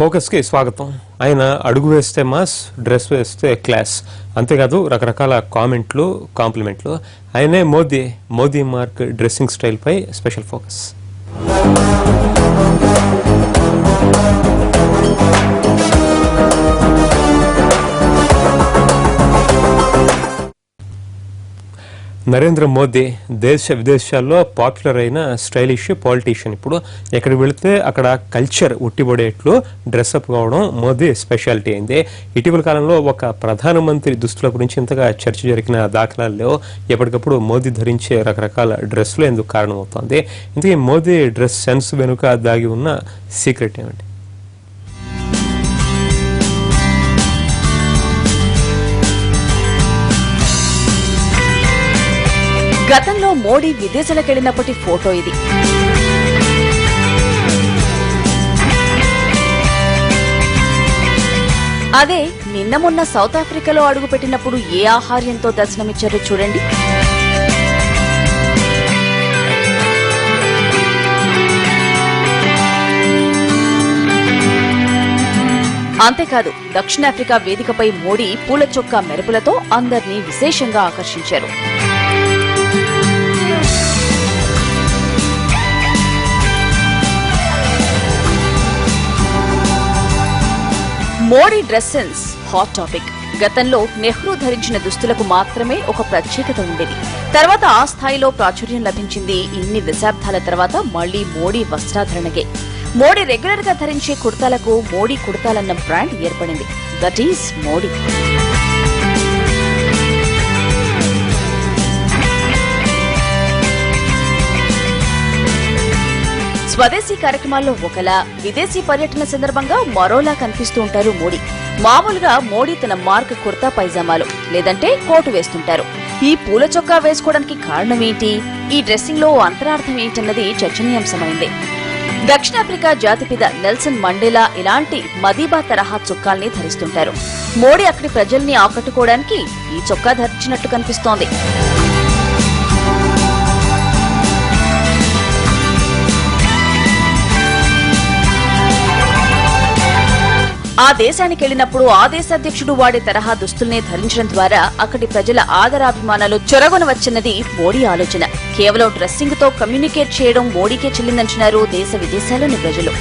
ఫోకస్కి స్వాగతం. ఆయన అడుగు వేస్తే మాస్, డ్రెస్ వేస్తే క్లాస్. అంతేకాదు రకరకాల కామెంట్లు, కాంప్లిమెంట్లు. ఆయనే మోదీ మార్క్ డ్రెస్సింగ్ స్టైల్పై స్పెషల్ ఫోకస్. నరేంద్ర మోదీ దేశ విదేశాల్లో పాపులర్ అయిన స్టైలిష్ పాలిటీషియన్. ఇప్పుడు ఎక్కడికి వెళితే అక్కడ కల్చర్ ఉట్టిపడేట్లు డ్రెస్అప్ కావడం మోదీ స్పెషాలిటీ అయింది. ఇటీవల కాలంలో ఒక ప్రధానమంత్రి దుస్తుల గురించి ఇంతగా చర్చ జరిగిన దాఖలాల్లో ఎప్పటికప్పుడు మోదీ ధరించే రకరకాల డ్రెస్సులు ఎందుకు కారణమవుతోంది? ఇంతకీ మోదీ డ్రెస్ సెన్స్ వెనుక దాగి ఉన్న సీక్రెట్ ఏమిటి? గతంలో మోడీ విదేశాలకెళ్లినప్పటి ఫోటో ఇది. అదే నిన్న మొన్న సౌత్ ఆఫ్రికాలో అడుగుపెట్టినప్పుడు ఏ ఆహార్యంతో దర్శనమిచ్చారో చూడండి. అంతేకాదు దక్షిణాఫ్రికా వేదికపై మోడీ పూల చొక్కా మెరుపులతో అందర్నీ విశేషంగా ఆకర్షించారు. Modi dress sense hot topic. గతంలో నెహ్రూ ధరించిన దుస్తులకు మాత్రమే ఒక ప్రత్యేకత ఉండేది. తర్వాత ఆ స్థాయిలో ప్రాచుర్యం లభించింది. ఇన్ని దశాబ్దాల తర్వాత మళ్లీ మోడీ వస్త్రాధరణకే. మోడీ రెగ్యులర్ గా ధరించే కుర్తాలకు మోడీ కుర్తాలన్న బ్రాండ్ ఏర్పడింది. That is Modi. స్వదేశీ కార్యక్రమాల్లో ఒకలా, విదేశీ పర్యటన సందర్భంగా మరోలా కనిపిస్తూ ఉంటారు మోడీ. మామూలుగా మోడీ తన మార్క్ కుర్తా పైజామాలు లేదంటే కోటు వేస్తుంటారు. ఈ పూల చొక్కా వేసుకోవడానికి కారణమేంటి? ఈ డ్రెస్సింగ్ లో అంతరార్థం ఏంటన్నది చర్చనీయాంశమైంది. దక్షిణాఫ్రికా జాతిపిత నెల్సన్ మండేలా ఇలాంటి మదీబా తరహా చొక్కాల్ని ధరిస్తుంటారు. మోడీ అక్కడి ప్రజల్ని ఆకట్టుకోవడానికి ఈ చొక్కా ధరించినట్టు కనిపిస్తోంది. ఆ దేశానికి వెళ్లినప్పుడు ఆ దేశ అధ్యక్షుడు వాడే తరహా దుస్తుల్నే ధరించడం ద్వారా అక్కడి ప్రజల ఆదరాభిమానాలు చొరగొనవచ్చన్నది మోడీ ఆలోచన. కేవలం డ్రెస్సింగ్ తో కమ్యూనికేట్ చేయడం మోడీకే చెల్లిందంటున్నారు దేశ విదేశాల్లోని ప్రజలు.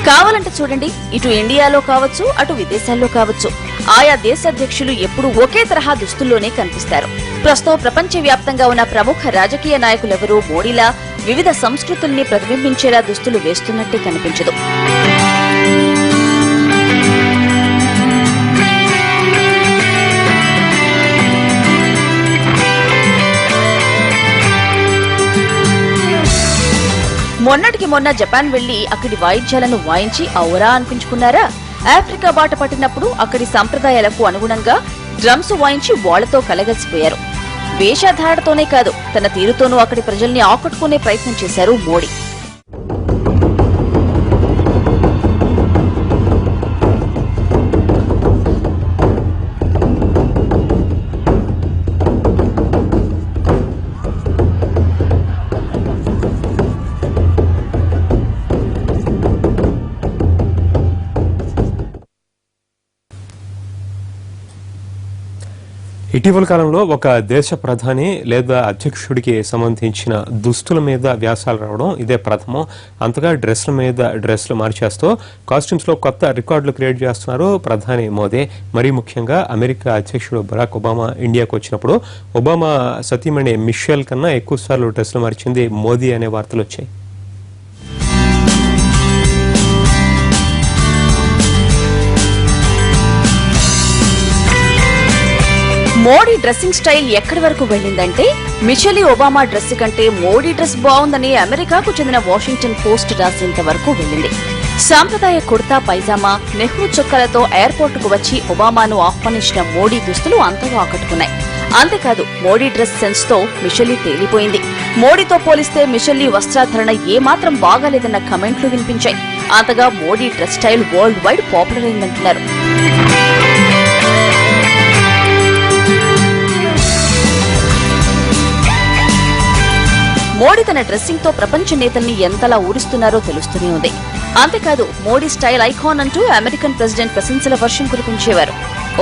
కావాలంటే చూడండి, ఇటు ఇండియాలో కావచ్చు, అటు విదేశాల్లో కావచ్చు, ఆయా దేశ అధ్యక్షులు ఎప్పుడూ ఒకే తరహా దుస్తుల్లోనే కనిపిస్తారు. ప్రస్తుతం ప్రపంచవ్యాప్తంగా ఉన్న ప్రముఖ రాజకీయ నాయకులెవరూ మోడీలా వివిధ సంస్కృతుల్ని ప్రతిబింబించేలా దుస్తులు వేస్తున్నట్టే కనిపించదు. మొన్నటికి మొన్న జపాన్ వెళ్లి అక్కడి వాయిద్యాలను వాయించి ఔరా అనిపించుకున్నారా? ఆఫ్రికా బాట పట్టినప్పుడు అక్కడి సంప్రదాయాలకు అనుగుణంగా డ్రమ్స్ వాయించి వాళ్లతో కలగలిసిపోయారు. వేషధారణతోనే కాదు, తన తీరుతోనూ అక్కడి ప్రజల్ని ఆకట్టుకునే ప్రయత్నం చేశారు మోడీ. ఇటీవల కాలంలో ఒక దేశ ప్రధాని లేదా అధ్యక్షుడికి సంబంధించిన దుస్తుల మీద వ్యాసాలు రావడం ఇదే ప్రథమం. అంతగా డ్రెస్ల మీద డ్రెస్లు మార్చేస్తూ కాస్ట్యూమ్స్ లో కొత్త రికార్డులు క్రియేట్ చేస్తున్నారు ప్రధాని మోదీ. మరీ ముఖ్యంగా అమెరికా అధ్యక్షుడు బరాక్ ఒబామా ఇండియాకు వచ్చినప్పుడు ఒబామా సతీమణి మిషేల్ కన్నా ఎక్కువ సార్లు డ్రెస్లు మార్చింది మోదీ అనే వార్తలు వచ్చాయి. మోడీ డ్రెస్సింగ్ స్టైల్ ఎక్కడి వరకు వెళ్లిందంటే, మిషెల్ ఒబామా డ్రెస్ కంటే మోడీ డ్రెస్ బాగుందని అమెరికాకు చెందిన వాషింగ్టన్ పోస్ట్ రాసేంత వరకు వెళ్లింది. సాంప్రదాయ కుర్తా పైజామా, నెహ్రూ చొక్కాలతో ఎయిర్పోర్ట్ కు వచ్చి ఒబామాను ఆహ్వానించిన మోడీ దుస్తులు అంతగా ఆకట్టుకున్నాయి. అంతేకాదు మోడీ డ్రెస్ సెన్స్ తో మిషెల్ తేలిపోయింది. మోడీతో పోలిస్తే మిషెల్ వస్త్రాధరణ ఏమాత్రం బాగాలేదన్న కమెంట్లు వినిపించాయి. అంతగా Modi dress style world wide popular అయిందంటున్నారు. మోడీ తన డ్రెస్సింగ్ తో ప్రపంచ నేతల్ని ఎంతలా ఊరిస్తున్నారో తెలుస్తూనే ఉంది. అంతేకాదు మోడీ స్టైల్ ఐకాన్ అంటూ అమెరికన్ ప్రెసిడెంట్ ప్రశంసల వర్షం కురిపించేవారు.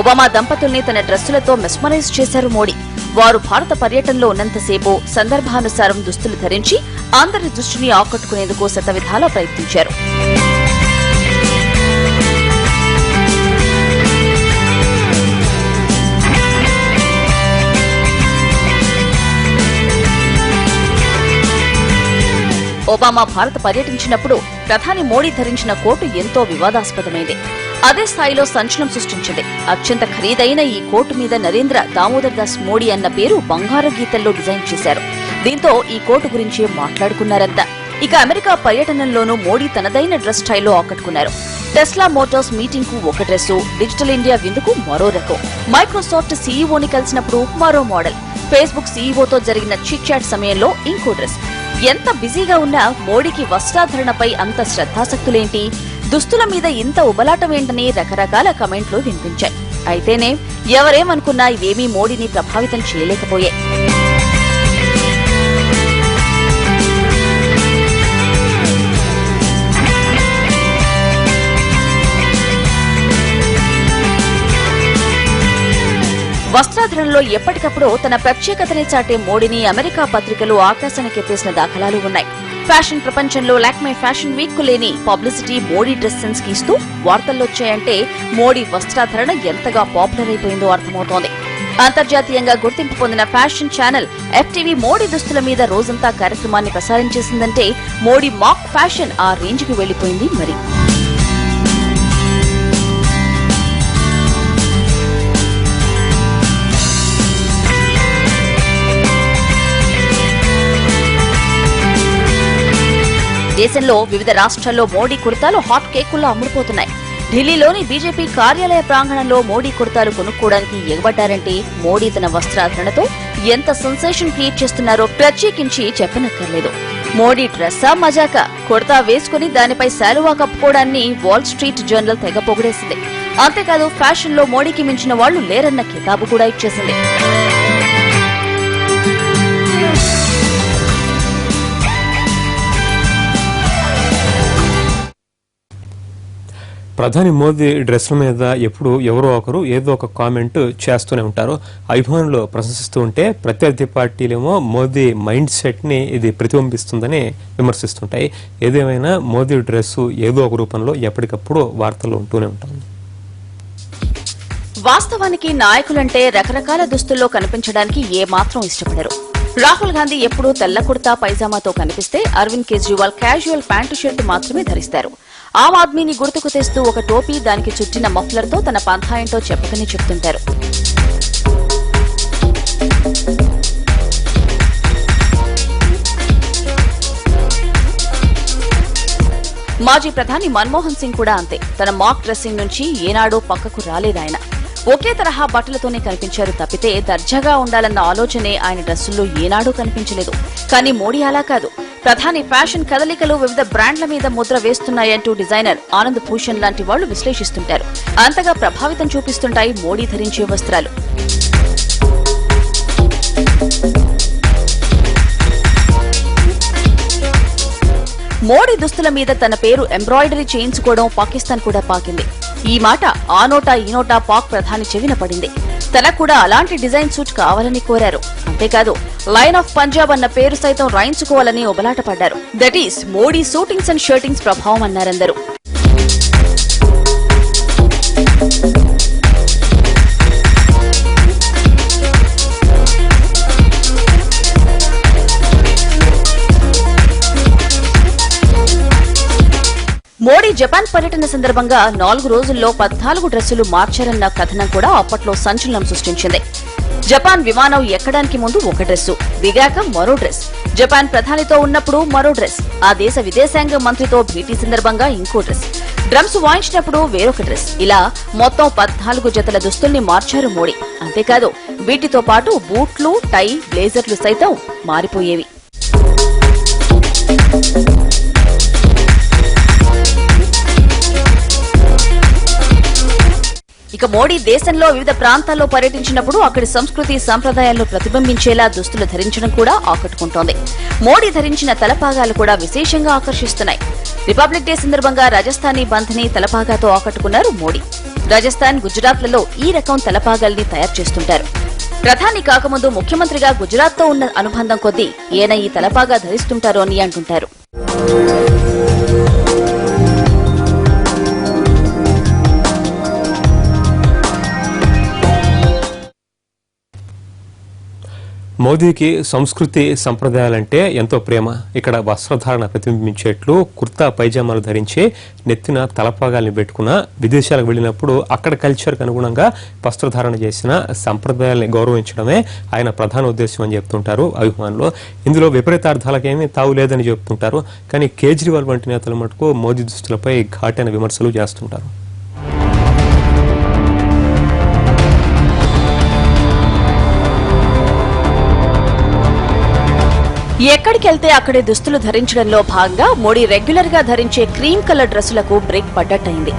ఒబామా దంపతుల్ని తన డ్రెస్సులతో మెస్మరైజ్ చేశారు మోడీ. వారు భారత పర్యటనలో ఉన్నంతసేపు సందర్భానుసారం దుస్తులు ధరించి అందరి దృష్టిని ఆకట్టుకునేందుకు శతవిధాలా ప్రయత్నించారు. ఒబామా భారత్ పర్యటించినప్పుడు ప్రధాని మోడీ ధరించిన కోటు ఎంతో వివాదాస్పదమైంది. అదే స్థాయిలో సంచలనం సృష్టించింది. అత్యంత ఖరీదైన ఈ కోటు మీద నరేంద్ర దామోదర్ దాస్ మోడీ అన్న పేరు బంగారు గీతల్లో డిజైన్ చేశారు. దీంతో ఈ కోటు గురించి మాట్లాడుకున్నారంతా. ఇక అమెరికా పర్యటనలోనూ మోడీ తనదైన డ్రెస్ స్టైల్లో ఆకట్టుకున్నారు. టెస్లా మోటార్స్ మీటింగ్ కు ఒక డ్రెస్సు, డిజిటల్ ఇండియా విందుకు మరో రకం, మైక్రోసాఫ్ట్ సీఈఓని కలిసినప్పుడు మరో మోడల్, ఫేస్బుక్ సీఈఓతో జరిగిన చిట్ చాట్ సమయంలో ఇంకో డ్రెస్. ఎంత బిజీగా ఉన్నా మోడీకి వస్త్రాధరణపై అంత శ్రద్ధాసక్తులేంటి, దుస్తుల మీద ఇంత ఉబలాటమేంటని రకరకాల కమెంట్లు వినిపించాయి. అయితేనే ఎవరేమనుకున్నా ఇవేమీ మోడీని ప్రభావితం చేయలేకపోయాయి. వస్త్రాధరణలో ఎప్పటికప్పుడు తన ప్రత్యేకతని చాటే మోడీని అమెరికా పత్రికలు ఆకాశానికెత్తేసిన దాఖలాలు ఉన్నాయి. ఫ్యాషన్ ప్రపంచంలో లాక్మే ఫ్యాషన్ వీక్ కు లేని పబ్లిసిటీ మోడీ డ్రెస్ సెన్స్ కి ఇస్తూ వార్తల్లోచ్చాయంటే మోడీ వస్త్రాధరణ ఎంతగా పాపులర్ అయిపోయిందో అర్థమవుతోంది. అంతర్జాతీయంగా గుర్తింపు పొందిన ఫ్యాషన్ ఛానల్ FTV మోడీ దుస్తుల మీద రోజంతా కార్యక్రమాన్ని ప్రసారం చేసిందంటే మోడీ మాక్ ఫ్యాషన్ ఆ రేంజ్ కి వెళ్లిపోయింది. మరి దేశంలో వివిధ రాష్ట్రాల్లో మోడీ కుర్తాలు హాట్ కేకుల్లా అమ్ముడుపోతున్నాయి. ఢిల్లీలోని బీజేపీ కార్యాలయ ప్రాంగణంలో మోడీ కుర్తాలు కొనుక్కోవడానికి ఎగబడ్డారంటే మోడీ తన వస్త్రాధరణతో ఎంత సెన్సేషన్ క్రియేట్ చేస్తున్నారో ప్రత్యేకించి చెప్పనక్కర్లేదు. మోడీ డ్రెస్సా మజాకా, కుర్తా వేసుకుని దానిపై శాలువా కప్పుకోవడాన్ని వాల్ స్ట్రీట్ జర్నల్ తెగ పొగిడేసింది. అంతేకాదు ఫ్యాషన్ లో మోడీకి మించిన వాళ్లు లేరన్న కితాబు కూడా ఇచ్చేసింది. ప్రధాని మోదీ డ్రెస్ల మీద ఎప్పుడు ఎవరో ఒకరు ఏదో ఒక కామెంట్ చేస్తూనే ఉంటారు. అభిమానులు ప్రశంసిస్తూ ఉంటే ప్రత్యర్థి పార్టీలేమో మోదీ మైండ్ సెట్ ని ఇది ప్రతిబింబిస్తుందని విమర్శిస్తుంటాయి. ఏదేమైనా మోదీ డ్రెస్సు ఏదో ఒక రూపంలో ఎప్పటికప్పుడు వార్తల్లో ఉంటూనే ఉంటుంది. వాస్తవానికి నాయకులంటే రకరకాల దుస్తుల్లో కనిపించడానికి ఏమాత్రం ఇష్టపడరు. రాహుల్ గాంధీ ఎప్పుడూ తెల్ల కుర్తా పైజామాతో కనిపిస్తే Arvind Kejriwal casual pant shirt మాత్రమే ధరిస్తారు. ఆమ్ ఆద్మీని గుర్తుకు తెస్తూ ఒక టోపీ, దానికి చుట్టిన మఫ్లర్ తో తన పంథా ఏంటో చెప్పకనే చెప్తుంటారు. మాజీ ప్రధాని మన్మోహన్ సింగ్ కూడా అంతే. తన మాక్ డ్రెస్సింగ్ నుంచి ఏనాడో పక్కకు రాలేదాయన. ఒకే తరహా బట్టలతోనే కనిపించారు తప్పితే దర్జాగా ఉండాలన్న ఆలోచనే ఆయన డ్రెస్సుల్లో ఏనాడూ కనిపించలేదు. కానీ మోడీ అలా కాదు. ప్రధాని ఫ్యాషన్ కదలికలు వివిధ బ్రాండ్ల మీద ముద్ర వేస్తున్నాయంటూ డిజైనర్ ఆనంద్ భూషణ్ లాంటి వాళ్లు విశ్లేషిస్తుంటారు. అంతగా ప్రభావితం చూపిస్తుంటాయి మోడీ ధరించే వస్త్రాలు. మోడీ దుస్తుల మీద తన పేరు ఎంబ్రాయిడరీ చేయించుకోవడం పాకిస్తాన్ కూడా పాకింది. ఈ మాట ఆ నోటా ఈ నోటా పాక్ ప్రధాని చెవిన పడింది. తనకు కూడా అలాంటి డిజైన్ సూట్ కావాలని కోరారు. అంతేకాదు లయన్ ఆఫ్ పంజాబ్ అన్న పేరు సైతం రాయించుకోవాలని ఒబలాట పడ్డారు. That is Modi shootings and shirtings ప్రభావం అన్నారందరూ. మోడీ జపాన్ పర్యటన సందర్భంగా 4 రోజుల్లో 14 డ్రెస్సులు మార్చారన్న కథనం కూడా అప్పట్లో సంచలనం సృష్టించింది. జపాన్ విమానం ఎక్కడానికి ముందు ఒక డ్రెస్సు, దిగాక మరో డ్రెస్, జపాన్ ప్రధానితో ఉన్నప్పుడు మరో డ్రెస్, ఆ దేశ విదేశాంగ మంత్రితో భేటీ సందర్భంగా ఇంకో డ్రెస్, డ్రమ్స్ వాయించినప్పుడు వేరొక డ్రెస్, ఇలా మొత్తం 14 జతల దుస్తుల్ని మార్చారు మోడీ. అంతేకాదు వీటితో పాటు బూట్లు, టై, బ్లేజర్లు సైతం మారిపోయేవి. ఇక ఇక మోడీ దేశంలో వివిధ ప్రాంతాల్లో పర్యటించినప్పుడు అక్కడి సంస్కృతి సంప్రదాయాలను ప్రతిబింబించేలా దుస్తులు ధరించడం కూడా ఆకట్టుకుంటోంది. మోడీ ధరించిన తలపాగాలు కూడా విశేషంగా ఆకర్షిస్తున్నాయి. రిపబ్లిక్ డే సందర్భంగా రాజస్థానీ బంధని తలపాగాతో ఆకట్టుకున్నారు మోడీ. రాజస్థాన్, గుజరాత్లలో ఈ రకం తలపాగాల్ని తయారు చేస్తుంటారు. ప్రధాని కాకముందు ముఖ్యమంత్రిగా గుజరాత్తో ఉన్న అనుబంధం కొద్దీ ఈయన ఈ తలపాగా ధరిస్తుంటారు అని అంటుంటారు. మోదీకి సంస్కృతి సంప్రదాయాలంటే ఎంతో ప్రేమ. ఇక్కడ వస్త్రధారణ ప్రతిబింబించేట్లు కుర్తా పైజామాలు ధరించి నెత్తిన తలపాగాల్ని పెట్టుకున్న విదేశాలకు వెళ్ళినప్పుడు అక్కడ కల్చర్కి అనుగుణంగా వస్త్రధారణ చేసిన సంప్రదాయాల్ని గౌరవించడమే ఆయన ప్రధాన ఉద్దేశం అని చెప్తుంటారు అభిమానులు. ఇందులో విపరీతార్థాలకేమీ తావు లేదని చెప్తుంటారు. కానీ కేజ్రీవాల్ వంటి నేతల మటుకు మోదీ దుస్తులపై ఘాటైన విమర్శలు చేస్తుంటారు. ఎక్కడికెళ్తే అక్కడే దుస్తులు ధరించడంలో భాగంగా మోడీ రెగ్యులర్ గా ధరించే క్రీమ్ కలర్ డ్రెస్సులకు బ్రేక్ పడ్డట్టయింది.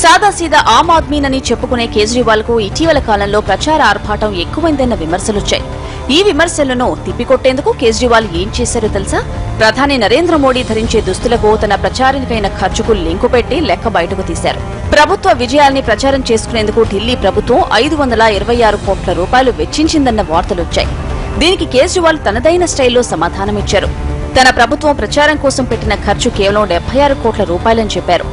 సాదాసీదా ఆమ్ ఆద్మీనని చెప్పుకునే కేజ్రీవాల్ కు ఇటీవల కాలంలో ప్రచార ఆర్భాటం ఎక్కువైందన్న విమర్శలొచ్చాయి. ఈ విమర్శలను తిప్పికొట్టేందుకు కేజ్రీవాల్ ఏం చేశారో తెలుసా? ప్రధాని నరేంద్ర మోడీ ధరించే దుస్తులకు తన ప్రచారానికైన ఖర్చుకు లింకు పెట్టి లెక్క బయటకు తీశారు. ప్రభుత్వ విజయాల్ని ప్రచారం చేసుకునేందుకు ఢిల్లీ ప్రభుత్వం 526 కోట్ల రూపాయలు వెచ్చించిందన్న వార్తలొచ్చాయి. దీనికి కేజ్రీవాల్ తనదైన స్టైల్లో సమాధానమిచ్చారు. తన ప్రభుత్వం ప్రచారం కోసం పెట్టిన ఖర్చు కేవలం 76 కోట్ల రూపాయలని చెప్పారు.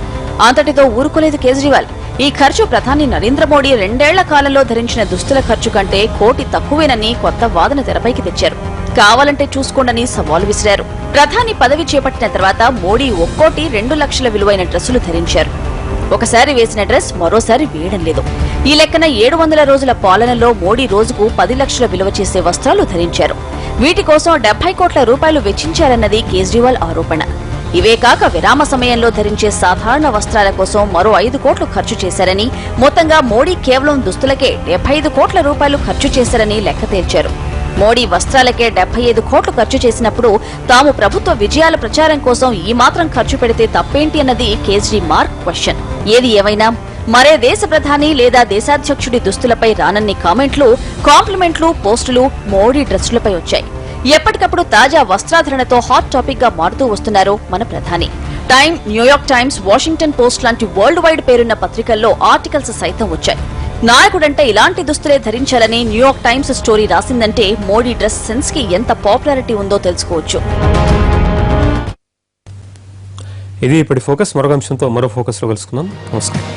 అంతటితో ఊరుకోలేదు కేజ్రీవాల్. ఈ ఖర్చు ప్రధాని నరేంద్ర మోడీ 2 ఏళ్ల కాలంలో ధరించిన దుస్తుల ఖర్చు కంటే కోటి తక్కువేనని కొత్త వాదన తెరపైకి తెచ్చారు. కావాలంటే చూసుకోండని సవాలు విసిరారు. ప్రధాని పదవి చేపట్టిన తర్వాత మోడీ ఒక్కోటి 2 లక్షల విలువైన డ్రెస్సులు ధరించారు. ఒకసారి వేసిన డ్రెస్ మరోసారి వేయడం లేదు. ఈ లెక్కన 700 రోజుల పాలనలో మోడీ రోజుకు 10 లక్షల విలువ చేసే వస్త్రాలు ధరించారు. వీటి కోసం 70 కోట్ల రూపాయలు వెచ్చించారన్నది కేజ్రీవాల్ ఆరోపణ. ఇవే కాక విరామ సమయంలో ధరించే సాధారణ వస్త్రాల కోసం మరో 5 కోట్లు ఖర్చు చేశారని, మొత్తంగా మోడీ కేవలం దుస్తులకే 75 కోట్ల రూపాయలు ఖర్చు చేశారని లెక్క తేల్చారు. మోడీ వస్త్రాలకే 75 కోట్లు ఖర్చు చేసినప్పుడు తాము ప్రభుత్వ విజయాల ప్రచారం కోసం ఈ మాత్రం ఖర్చు పెడితే తప్పేంటి అన్నది కేజ్రీ మార్క్ క్వశ్చన్. ఏది ఏమైనా మరే దేశ ప్రధాని లేదా దేశాధ్యక్షుడి దుస్తులపై రానన్ని కామెంట్లు, కాంప్లిమెంట్లు, పోస్టులు మోడీ డ్రెస్సులపై వచ్చాయి. ఎప్పటికప్పుడు తాజా వస్త్రాధరణతో హాట్ టాపిక్ గా మారుతూ వస్తున్నారు మన ప్రధాని. Time, New York Times, Washington Post లాంటి వరల్డ్ వైడ్ పేరున్న పత్రికల్లో ఆర్టికల్స్ సైతం వచ్చాయి. నాయకుడంటే ఇలాంటి దుస్తులే ధరించాలని న్యూయార్క్ టైమ్స్ స్టోరీ రాసిందంటే మోడీ డ్రెస్ సెన్స్ కి ఎంత పాపులారిటీ ఉందో తెలుసుకోవచ్చు. ఇది ఇప్పటి ఫోకస్. మరొక అంశంతో మరో ఫోకస్ లో కలుసుకుందాం. నమస్కారం.